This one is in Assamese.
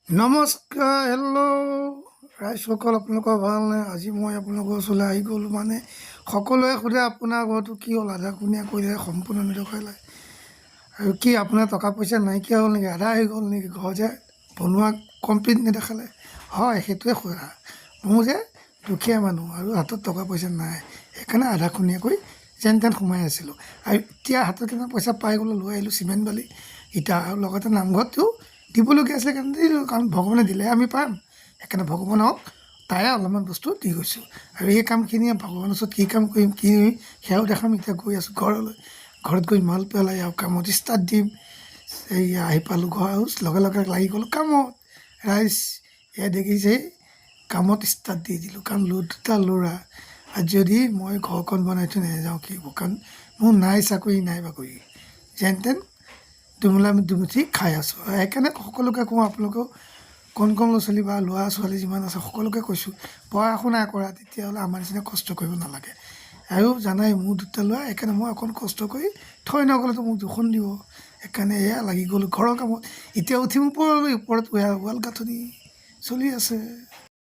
নমস্কাৰ, হেল্ল' ৰাইজসকল, আপোনালোকৰ ভালনে? আজি মই আপোনালোকৰ ওচৰলৈ আহি গ'লোঁ। মানে সকলোৱে সোধে আপোনাৰ ঘৰটো কি হ'ল, আধা কোণীয়া কৰিলে সম্পূৰ্ণ নেদেখালে, আৰু কি আপোনাৰ টকা পইচা নাইকিয়া হ'ল নেকি, আধা আহি গ'ল নেকি, ঘৰ যে বনোৱা কমপ্লিট নেদেখালে। হয়, সেইটোৱে সোধা। মোৰ যে দুখীয়া মানুহ আৰু হাতত টকা পইচা নাই, সেইকাৰণে আধা খুনীয়াকৈ যেন তেন সোমাই আছিলোঁ। আৰু এতিয়া হাতত কেইটামান পইচা পাই গ'লোঁ, লৈ আহিলোঁ চিমেণ্ট বালি ইটা, আৰু লগতে নামঘৰটো দিবলগীয়া আছিলে কাৰণে দিলোঁ, কাৰণ ভগৱানে দিলেহে আমি পাম। সেইকাৰণে ভগৱানক তাৰে অলপমান বস্তু দি গৈছোঁ। আৰু এই কামখিনি ভগৱানৰ ওচৰত কি কাম কৰিম, কি সেয়াও দেখাম। এতিয়া গৈ আছোঁ ঘৰলৈ, ঘৰত গৈ মাল পেলাই আৰু কামত ষ্টাৰ্ট দিম। এইয়া আহি পালোঁ ঘৰ, আৰু লগে লগে লাগি গ'লোঁ কামত। ৰাইজ এয়া দেখিছেই, কামত ষ্টাৰ্ট দি দিলোঁ, কাৰণ দুটা ল'ৰা। আৰু যদি মই ঘৰখন বনাই থৈ নাযাওঁ কি হ'ব, কাৰণ মোৰ নাই চাকৰি নাই বাকৰি, যেন তেন দুমুঠি খাই আছোঁ। সেইকাৰণে সকলোকে কওঁ, আপোনালোকেও কণ ল'ৰা ছোৱালী বা ল'ৰা ছোৱালী যিমান আছে সকলোকে কৈছোঁ, পঢ়া শুনা কৰা, তেতিয়াহ'লে আমাৰ নিচিনা কষ্ট কৰিব নালাগে। আৰু জানাই মোৰ দুটা ল'ৰা, সেইকাৰণে মই অকণ কষ্ট কৰি থৈ নগ'লেতো মোক দুখন দিব। সেইকাৰণে এয়া লাগি গ'লোঁ ঘৰৰ কামত। এতিয়া উঠিম ওপৰত ৱাল গাঁথনি চলি আছে।